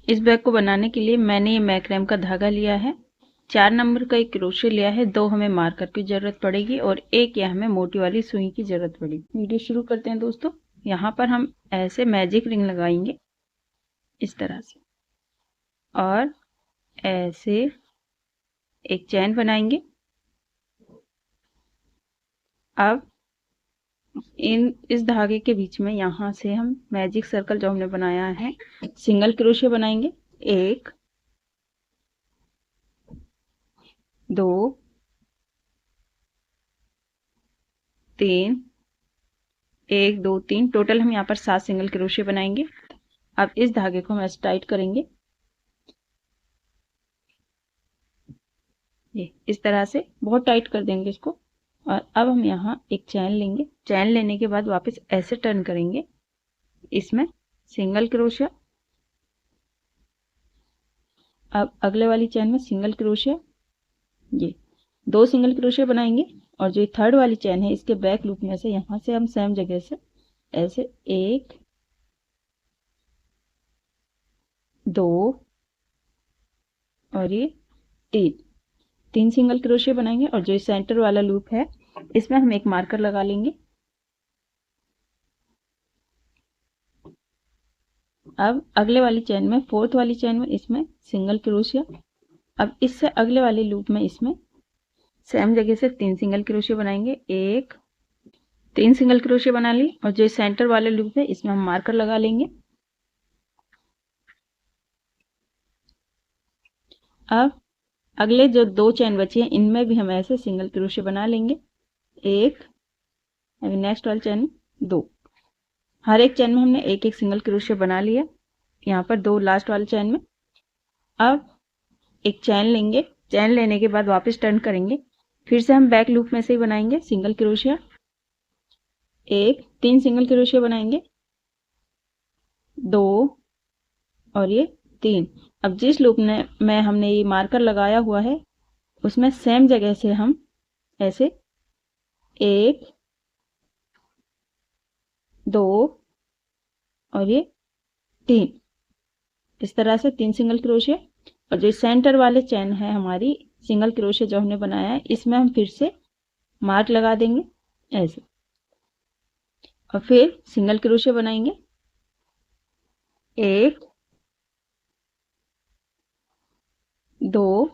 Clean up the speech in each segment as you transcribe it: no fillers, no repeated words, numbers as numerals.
इस बैग को बनाने के लिए मैंने ये मैक्रेम का धागा लिया है, 4 नंबर का एक क्रोशे लिया है, 2 हमें मार्कर की जरूरत पड़ेगी और एक यह हमें मोटी वाली सुई की जरूरत पड़ेगी। वीडियो शुरू करते हैं दोस्तों। यहाँ पर हम ऐसे मैजिक रिंग लगाएंगे इस तरह से और ऐसे एक चैन बनाएंगे। अब इस धागे के बीच में यहाँ से हम मैजिक सर्कल जो हमने बनाया है सिंगल क्रोशे बनाएंगे। 1 2 3 1 2 3 टोटल हम यहाँ पर 7 सिंगल क्रोशे बनाएंगे। अब इस धागे को हम ऐसे टाइट करेंगे, ये इस तरह से बहुत टाइट कर देंगे इसको। और अब हम यहाँ एक चैन लेंगे, चैन लेने के बाद वापस ऐसे टर्न करेंगे, इसमें सिंगल क्रोशिया। अब अगले वाली चैन में सिंगल क्रोशिया, ये 2 सिंगल क्रोशिया बनाएंगे। और जो थर्ड वाली चैन है इसके बैक लूप में से यहाँ से हम सेम जगह से ऐसे 1 2 और ये 3 सिंगल क्रोशिया बनाएंगे। और जो सेंटर वाला लूप है इसमें हम एक मार्कर लगा लेंगे। अब अगले वाली चैन में, फोर्थ वाली चैन में, इसमें सिंगल क्रोशिया। अब इससे अगले वाले लूप में इसमें सेम जगह से 3 सिंगल क्रोशिया बनाएंगे। 3 सिंगल क्रोशिया बना ली और जो सेंटर वाले लूप है इसमें हम मार्कर लगा लेंगे। अब अगले जो 2 चैन बची हैं इनमें भी हम ऐसे सिंगल क्रोशिया बना लेंगे। 1, अभी नेक्स्ट वाली चैन 2, हर एक चैन में हमने एक एक सिंगल क्रोशिया बना लिया। यहाँ पर 2 लास्ट वाले चैन में। अब एक चैन लेंगे, चैन लेने के बाद वापस टर्न करेंगे, फिर से हम बैक लूप में से ही बनाएंगे सिंगल क्रोशिया। 3 सिंगल क्रोशिया बनाएंगे, 2 और ये 3। अब जिस लूप में हमने ये मार्कर लगाया हुआ है उसमें सेम जगह से हम ऐसे 1 2 और ये 3, इस तरह से 3 सिंगल क्रोशिया। और जो सेंटर वाले चैन है हमारी सिंगल क्रोशिया जो हमने बनाया है इसमें हम फिर से मार्क लगा देंगे ऐसे और फिर सिंगल क्रोशिया बनाएंगे। 1 2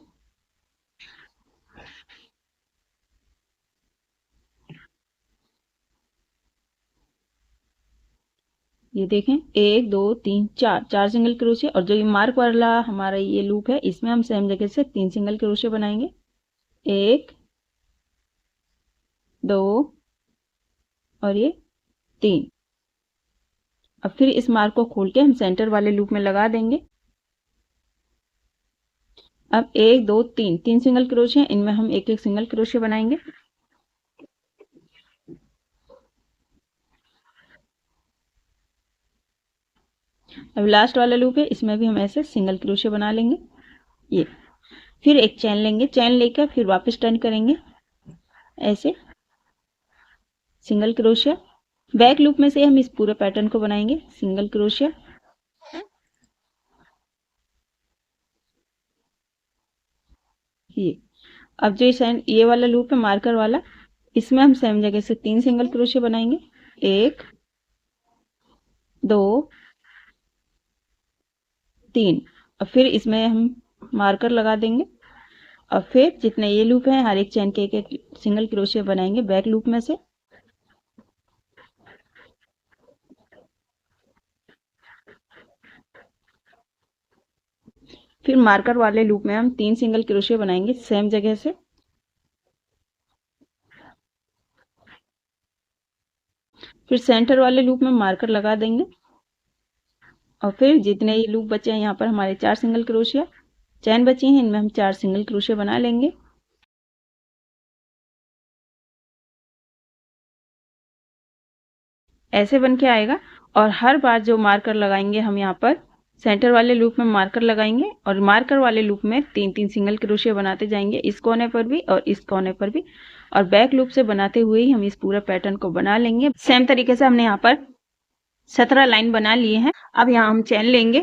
ये देखें 1 2 3 4 सिंगल क्रोशिया। और जो ये मार्क वाला हमारा ये लूप है इसमें हम सेम जगह से 3 सिंगल क्रोशिया बनाएंगे। 1 2 और ये 3। अब फिर इस मार्क को खोल के हम सेंटर वाले लूप में लगा देंगे। अब 1 2 3 सिंगल क्रोशिया, इनमें हम एक एक सिंगल क्रोशिया बनाएंगे। अब लास्ट वाला लूप है इसमें भी हम ऐसे सिंगल क्रोशिया बना लेंगे। ये फिर एक चैन लेंगे, चैन लेकर फिर वापस टर्न करेंगे ऐसे सिंगल क्रोशिया। बैक लूप में से हम इस पूरे पैटर्न को बनाएंगे सिंगल क्रोशिया। ये अब जो ये वाला लूप है मार्कर वाला इसमें हम सेम जगह से 3 सिंगल क्रोशिया बनाएंगे। 1 2 3 और फिर इसमें हम मार्कर लगा देंगे। और फिर जितने ये लूप हैं हर एक चैन के एक एक सिंगल क्रोशिया बनाएंगे बैक लूप में से। फिर मार्कर वाले लूप में हम 3 सिंगल क्रोशिया बनाएंगे सेम जगह से। फिर सेंटर वाले लूप में मार्कर लगा देंगे और फिर जितने ये लूप बचे हैं यहाँ पर हमारे 4 सिंगल क्रोशिया चैन बची हैं इनमें हम 4 सिंगल क्रोशिया बना लेंगे। ऐसे बन के आएगा। और हर बार जो मार्कर लगाएंगे हम यहाँ पर सेंटर वाले लूप में मार्कर लगाएंगे और मार्कर वाले लूप में 3 सिंगल क्रोशिया बनाते जाएंगे इस कोने पर भी और इस कोने पर भी। और बैक लूप से बनाते हुए ही हम इस पूरा पैटर्न को बना लेंगे। सेम तरीके से हमने यहाँ पर 17 लाइन बना लिए हैं। अब यहाँ हम चैन लेंगे,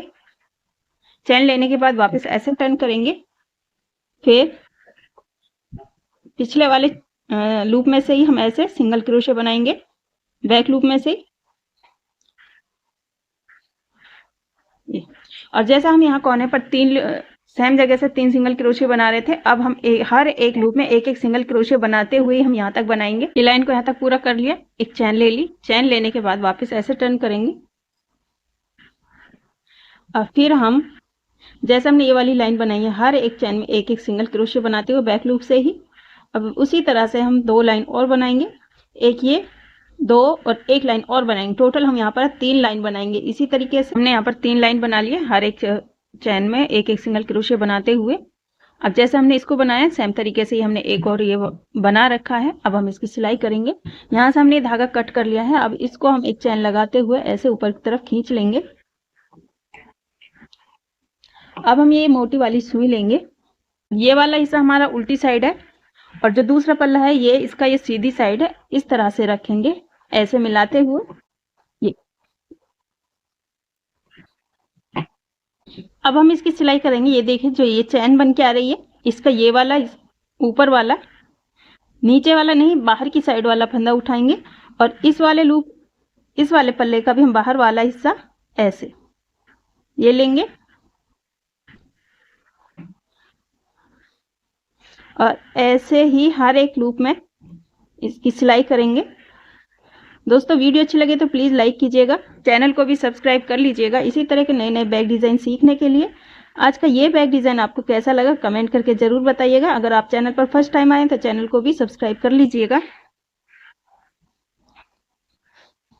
चैन लेने के बाद वापस ऐसे टर्न करेंगे, फिर पिछले वाले लूप में से ही हम ऐसे सिंगल क्रोशे बनाएंगे, बैक लूप में से। और जैसा हम यहाँ कोने पर सेम जगह से 3 सिंगल क्रोशे बना रहे थे, अब हम हर एक लूप में एक एक सिंगल क्रोशे बनाते हुए हम यहाँ तक बनाएंगे। ये लाइन को यहाँ तक पूरा कर लिया, एक चैन ले ली, चैन लेने के बाद वापस ऐसे टर्न करेंगे। और फिर हम जैसे हमने ये वाली लाइन बनाई है, हर एक चैन में एक एक सिंगल क्रोशे बनाते हुए बैक लूप से ही, अब उसी तरह से हम 2 लाइन और बनाएंगे, एक ये 2 और एक लाइन और बनाएंगे। टोटल हम यहाँ पर 3 लाइन बनाएंगे। इसी तरीके से हमने यहाँ पर 3 लाइन बना लिए, हर एक चैन में एक एक सिंगल क्रोशे बनाते हुए। अब जैसे हमने इसको बनाया सेम तरीके से ही हमने एक और ये बना रखा है। अब हम इसकी सिलाई करेंगे। यहाँ से हमने धागा कट कर लिया है, अब इसको हम एक चैन लगाते हुए ऐसे ऊपर की तरफ खींच लेंगे। अब हम ये मोटी वाली सुई लेंगे, ये वाला हिस्सा हमारा उल्टी साइड है और जो दूसरा पल्ला है ये इसका ये सीधी साइड है। इस तरह से रखेंगे ऐसे मिलाते हुए। ये अब हम इसकी सिलाई करेंगे। ये देखिए जो ये चैन बन के आ रही है, इसका ये वाला ऊपर वाला, नीचे वाला नहीं, बाहर की साइड वाला फंदा उठाएंगे और इस वाले लूप, इस वाले पल्ले का भी हम बाहर वाला हिस्सा ऐसे ये लेंगे और ऐसे ही हर एक लूप में इसकी सिलाई करेंगे। दोस्तों वीडियो अच्छी लगे तो प्लीज़ लाइक कीजिएगा, चैनल को भी सब्सक्राइब कर लीजिएगा इसी तरह के नए नए बैग डिज़ाइन सीखने के लिए। आज का ये बैग डिज़ाइन आपको कैसा लगा कमेंट करके ज़रूर बताइएगा। अगर आप चैनल पर फर्स्ट टाइम आए तो चैनल को भी सब्सक्राइब कर लीजिएगा।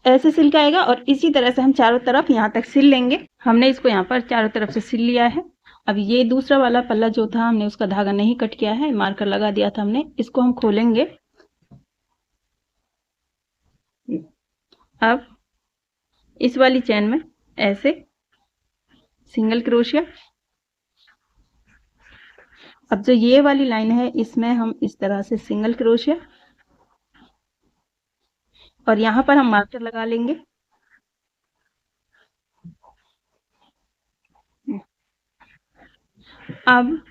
ऐसे सिल के आएगा और इसी तरह से हम चारों तरफ यहाँ तक सिल लेंगे। हमने इसको यहाँ पर चारों तरफ से सिल लिया है। अब ये दूसरा वाला पल्ला जो था हमने उसका धागा नहीं कट किया है, मार्कर लगा दिया था हमने, इसको हम खोलेंगे। अब इस वाली चैन में ऐसे सिंगल क्रोशिया। अब जो ये वाली लाइन है इसमें हम इस तरह से सिंगल क्रोशिया और यहाँ पर हम मार्कर लगा लेंगे। अब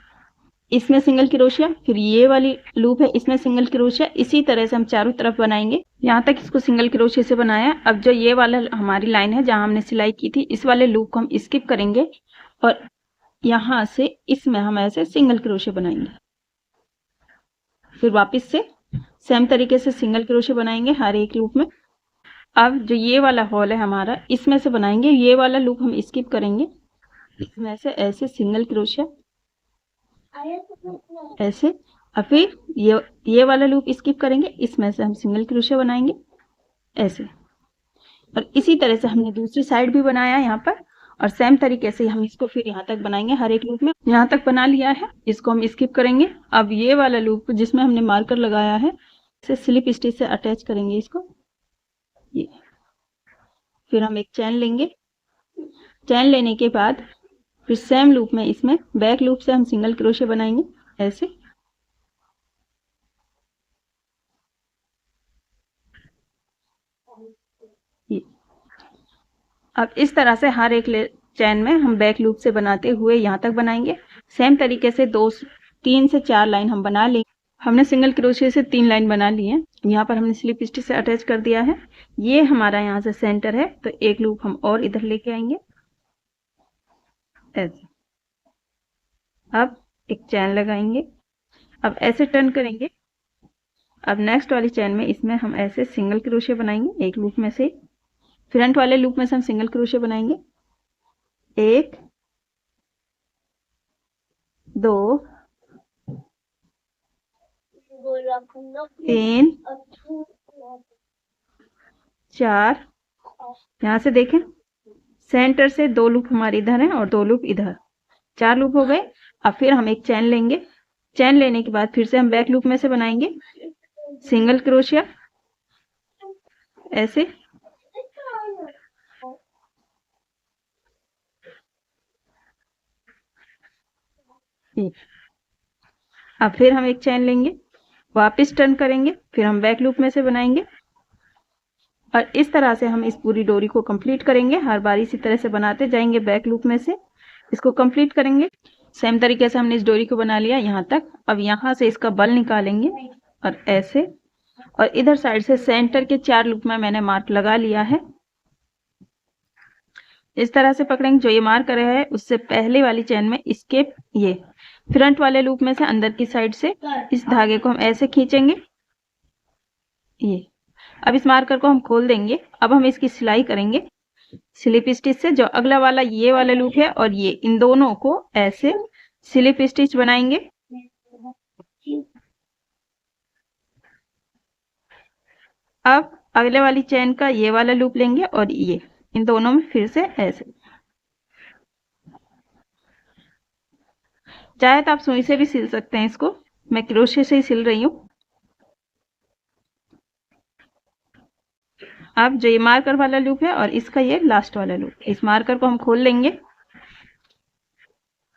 इसमें सिंगल क्रोशिया, फिर ये वाली लूप है इसमें सिंगल क्रोशिया, इसी तरह से हम चारों तरफ बनाएंगे। यहाँ तक इसको सिंगल क्रोशिया से बनाया। अब जो ये वाला हमारी लाइन है जहाँ हमने सिलाई की थी, इस वाले लूप को हम स्किप करेंगे और यहाँ से इसमें हम ऐसे सिंगल क्रोशिया बनाएंगे। फिर वापस से सेम तरीके से सिंगल क्रोशिया बनाएंगे हर एक लूप में। अब जो ये वाला हॉल है हमारा, इसमें से बनाएंगे, ये वाला लूप हम स्किप करेंगे, इसमें से ऐसे सिंगल क्रोशिया ऐसे। और फिर ये वाला लूप स्किप करेंगे, इसमें से हम सिंगल क्रोशिया बनाएंगे ऐसे। और इसी तरह से हमने दूसरी साइड भी बनाया यहाँ पर और सेम तरीके से हम इसको फिर यहाँ तक बनाएंगे हर एक लूप में। यहाँ तक बना लिया है, इसको हम स्किप करेंगे। अब ये वाला लूप जिसमें हमने मार्कर लगाया है, इसे स्लिप स्टिच से अटैच करेंगे इसको। ये फिर हम एक चैन लेंगे, चैन लेने के बाद फिर सेम लूप में इसमें बैक लूप से हम सिंगल क्रोशिया बनाएंगे ऐसे। अब इस तरह से हर एक चैन में हम बैक लूप से बनाते हुए यहाँ तक बनाएंगे। सेम तरीके से 3 से 4 लाइन हम बना लेंगे। हमने सिंगल क्रोशिया से 3 लाइन बना ली है। यहाँ पर हमने स्लिप स्टिच से अटैच कर दिया है। ये हमारा यहाँ से सेंटर है, तो एक लूप हम और इधर लेके आएंगे ऐसे। अब एक चैन लगाएंगे, अब ऐसे टर्न करेंगे। अब नेक्स्ट वाली चैन में इसमें हम ऐसे सिंगल क्रोशिया बनाएंगे एक लूप में से। फ्रंट वाले लूप में से हम सिंगल क्रोशिया बनाएंगे, 1 2 3 4। यहाँ से देखें सेंटर से 2 लूप हमारे इधर हैं और 2 लूप इधर, 4 लूप हो गए। अब फिर हम एक चैन लेंगे, चैन लेने के बाद फिर से हम बैक लूप में से बनाएंगे सिंगल क्रोशिया ऐसे। अब फिर हम एक चैन लेंगे, वापस टर्न करेंगे, फिर हम बैक लूप में से बनाएंगे और इस तरह से हम इस पूरी डोरी को कंप्लीट करेंगे। हर बार इसी तरह से बनाते जाएंगे बैक लूप में से। इसको कंप्लीट करेंगे। सेम तरीके से हमने इस डोरी को बना लिया यहाँ तक। अब यहाँ से इसका बल निकालेंगे और ऐसे, और इधर साइड से सेंटर के 4 लूप में मैंने मार्क लगा लिया है। इस तरह से पकड़ेंगे। जो ये मार्क करे है उससे पहले वाली चेन में इसके ये फ्रंट वाले लूप में से अंदर की साइड से इस धागे को हम ऐसे खींचेंगे। ये अब इस मार्कर को हम खोल देंगे। अब हम इसकी सिलाई करेंगे स्लिप स्टिच से। जो अगला वाला ये वाला लूप है और ये, इन दोनों को ऐसे स्लिप स्टिच बनाएंगे। अब अगले वाली चेन का ये वाला लूप लेंगे और ये, इन दोनों में फिर से ऐसे। चाहे तो आप सुई से भी सिल सकते हैं इसको, मैं क्रोशे से ही सिल रही हूँ। अब जो ये मार्कर वाला लूप है और इसका ये लास्ट वाला लूप, इस मार्कर को हम खोल लेंगे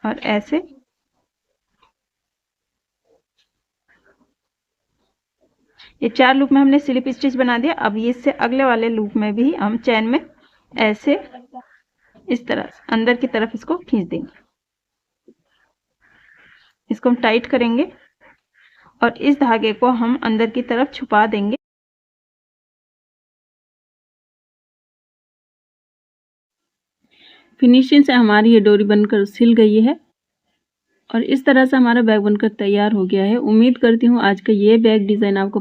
और ऐसे ये 4 लूप में हमने स्लिप स्टिच बना दिया। अब ये इससे अगले वाले लूप में भी हम चैन में ऐसे इस तरह से अंदर की तरफ इसको खींच देंगे। इसको हम टाइट करेंगे और इस धागे को हम अंदर की तरफ छुपा देंगे। फिनिशिंग से हमारी ये डोरी बनकर सिल गई है और इस तरह से हमारा बैग बनकर तैयार हो गया है। उम्मीद करती हूँ आज का ये बैग डिज़ाइन आपको